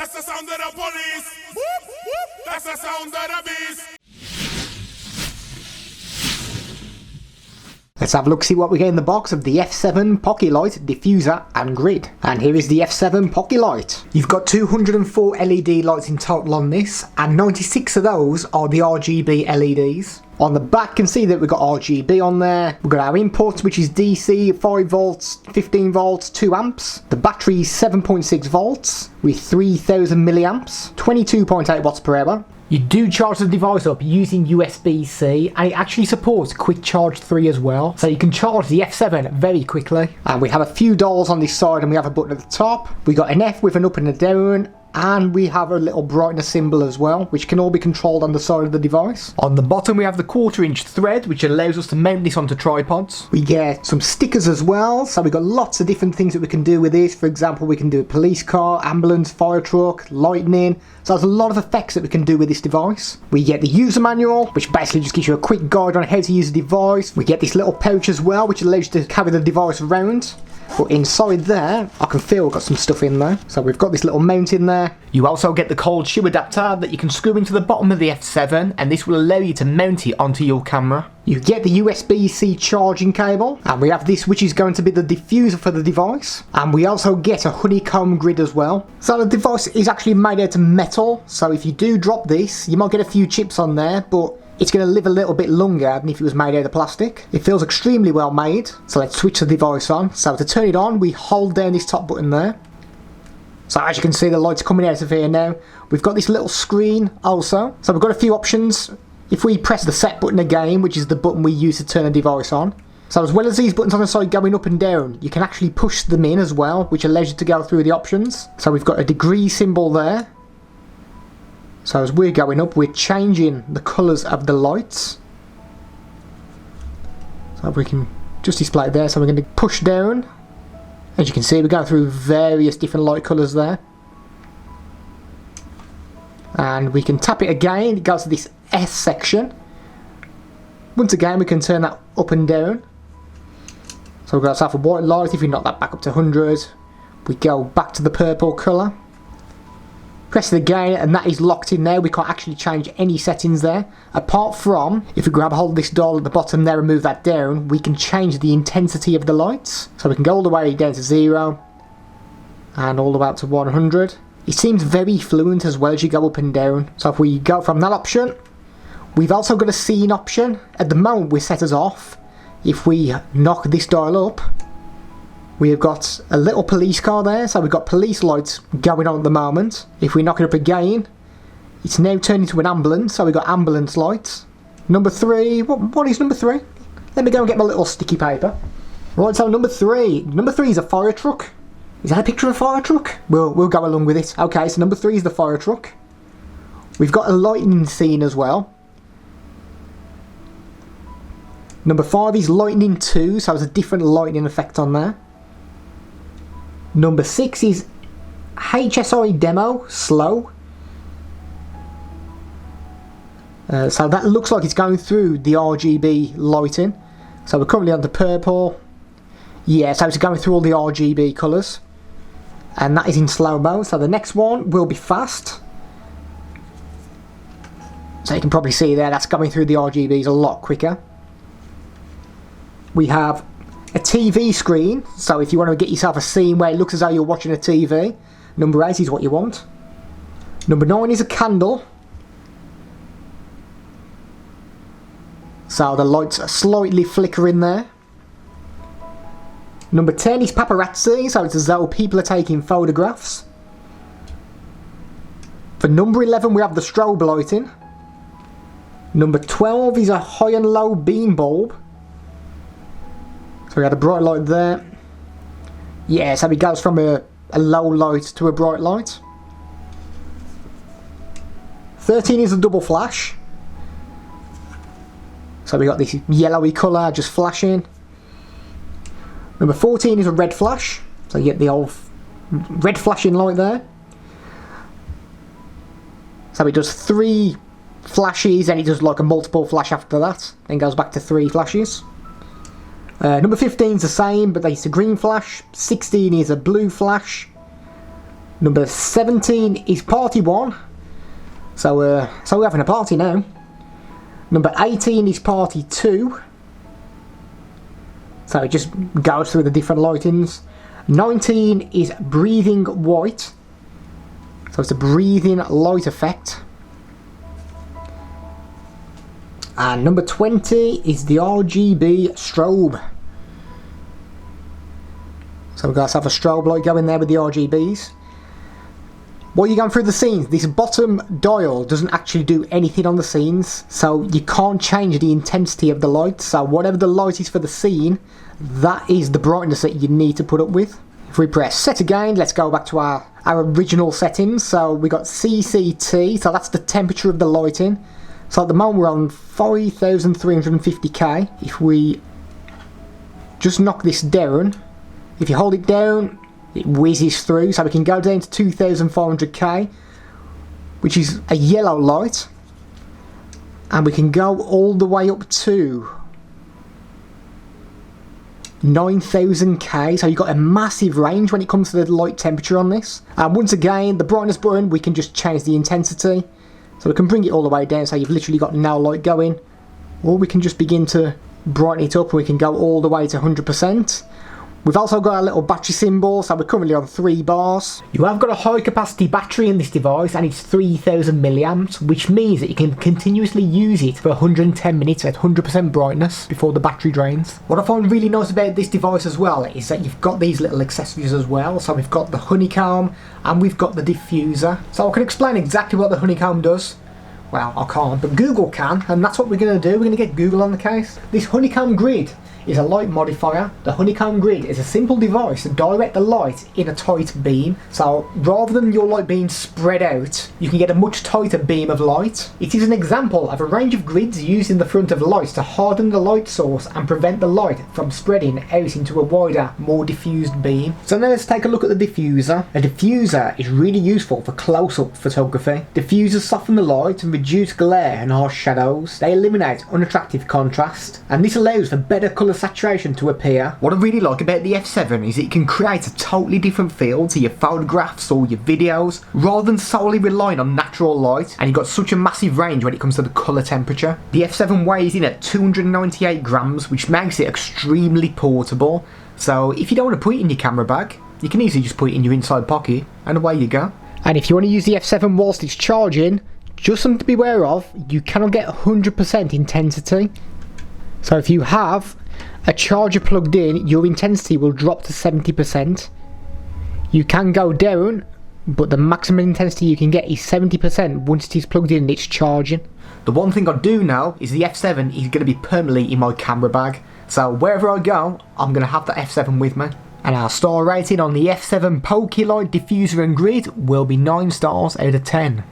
That's the sound of the police. Whoop, whoop. That's the sound of the beast. Let's have a look, see what we get in the box of the F7 Pockelite diffuser and grid. And here is the F7 Pockelite. You've got 204 LED lights in total on this, and 96 of those are the RGB LEDs. On the back, you can see that we've got RGB on there. We've got our input, which is DC, 5 volts, 15 volts, 2 amps. The battery is 7.6 volts with 3000 milliamps, 22.8 watts per hour. You do charge the device up using USB-C, and it actually supports Quick Charge 3 as well, so you can charge the F7 very quickly. And we have a few dials on this side, and we have a button at the top. We got an F with an up and a down, and we have a little brightness symbol as well, which can all be controlled on the side of the device. On the bottom we have the 1/4 inch thread, which allows us to mount this onto tripods. We get some stickers as well, so we've got lots of different things that we can do with this. For example, we can do a police car, ambulance, fire truck, lightning. So there's a lot of effects that we can do with this device. We get the user manual, which basically just gives you a quick guide on how to use the device. We get this little pouch as well, which allows you to carry the device around. But inside there, I can feel we've got some stuff in there. So we've got this little mount in there. You also get the cold shoe adapter that you can screw into the bottom of the F7, and this will allow you to mount it onto your camera. You get the USB-C charging cable, and we have this, which is going to be the diffuser for the device. And we also get a honeycomb grid as well. So the device is actually made out of metal, so if you do drop this, you might get a few chips on there, but it's going to live a little bit longer than if it was made out of plastic. It feels extremely well made. So let's switch the device on. So to turn it on, we hold down this top button there. So as you can see, the light's coming out of here now. We've got this little screen also. So we've got a few options. If we press the set button again, which is the button we use to turn the device on. So as well as these buttons on the side going up and down, you can actually push them in as well, which allows you to go through the options. So we've got a degree symbol there. So as we're going up, we're changing the colours of the lights. So we can just display it there. So we're going to push down. As you can see, we're going through various different light colours there. And we can tap it again. It goes to this S section. Once again, we can turn that up and down. So we've got ourselves a white light. If we knock that back up to 100, we go back to the purple colour. Press it again, and that is locked in there. We can't actually change any settings there. Apart from, if we grab a hold of this dial at the bottom there and move that down, we can change the intensity of the lights. So we can go all the way down to 0, and all the way up to 100. It seems very fluent as well as you go up and down. So if we go from that option, we've also got a scene option. At the moment we're set as off. If we knock this dial up, we have got a little police car there, so we've got police lights going on at the moment. If we knock it up again, it's now turned into an ambulance, so we've got ambulance lights. Number 3, what is number 3? Let me go and get my little sticky paper. Right, so number 3 is a fire truck. Is that a picture of a fire truck? We'll go along with it. Okay, so number 3 is the fire truck. We've got a lightning scene as well. Number 5 is lightning 2, so there's a different lightning effect on there. Number 6 is HSI Demo, slow. So that looks like it's going through the RGB lighting. So we're currently on the purple. Yeah, so it's going through all the RGB colours. And that is in slow-mo. So the next one will be fast. So you can probably see there, that's going through the RGBs a lot quicker. We have a TV screen, so if you want to get yourself a scene where it looks as though you're watching a TV, number 8 is what you want. Number 9 is a candle. So the lights are slightly flickering there. Number 10 is paparazzi, so it's as though people are taking photographs. For number 11 we have the strobe lighting. Number 12 is a high and low beam bulb. So we had a bright light there. Yeah, so it goes from a low light to a bright light. 13 is a double flash. So we got this yellowy colour just flashing. Number 14 is a red flash. So you get the old red flashing light there. So it does 3 flashes, and it does like a multiple flash after that. Then goes back to 3 flashes. Number 15 is the same, but it's a green flash. 16 is a blue flash. Number 17 is party 1. So we're having a party now. Number 18 is party 2. So it just goes through the different lightings. 19 is breathing white. So it's a breathing light effect. And number 20 is the Rgb Strobe. So we've got to have a strobe light going there with the RGBs. While you're going through the scenes, this bottom dial doesn't actually do anything on the scenes, so you can't change the intensity of the light. So whatever the light is for the scene, that is the brightness that you need to put up with. If we press set again, let's go back to our original settings. So we got CCT, so that's the temperature of the lighting. So at the moment we're on 5350K. If we just knock this down, if you hold it down, it whizzes through, so we can go down to 2500K, which is a yellow light, and we can go all the way up to 9000K, so you've got a massive range when it comes to the light temperature on this. And once again, the brightness button, we can just change the intensity, so we can bring it all the way down so you've literally got no light going, or we can just begin to brighten it up and we can go all the way to 100%. We've also got a little battery symbol, so we're currently on 3 bars. You have got a high capacity battery in this device and it's 3000 milliamps, which means that you can continuously use it for 110 minutes at 100% brightness before the battery drains. What I find really nice about this device as well is that you've got these little accessories as well. So we've got the honeycomb and we've got the diffuser. So I can explain exactly what the honeycomb does. Well, I can't, but Google can, and that's what we're going to do. We're going to get Google on the case. This honeycomb grid is a light modifier. The honeycomb grid is a simple device to direct the light in a tight beam. So rather than your light being spread out, you can get a much tighter beam of light. It is an example of a range of grids used in the front of lights to harden the light source and prevent the light from spreading out into a wider, more diffused beam. So now let's take a look at the diffuser. A diffuser is really useful for close-up photography. Diffusers soften the light and reduce glare and harsh shadows. They eliminate unattractive contrast, and this allows for better colour saturation to appear. What I really like about the F7 is it can create a totally different feel to your photographs or your videos, rather than solely relying on natural light, and you've got such a massive range when it comes to the colour temperature. The F7 weighs in at 298 grams, which makes it extremely portable, so if you don't want to put it in your camera bag, you can easily just put it in your inside pocket, and away you go. And if you want to use the F7 whilst it's charging, just something to be aware of, you cannot get 100% intensity. So if you have a charger plugged in, your intensity will drop to 70%. You can go down, but the maximum intensity you can get is 70% once it is plugged in and it's charging. The one thing I do know is the F7 is going to be permanently in my camera bag, so wherever I go, I'm going to have the F7 with me. And our star rating on the F7 Pockelite diffuser and grid will be 9 stars out of 10.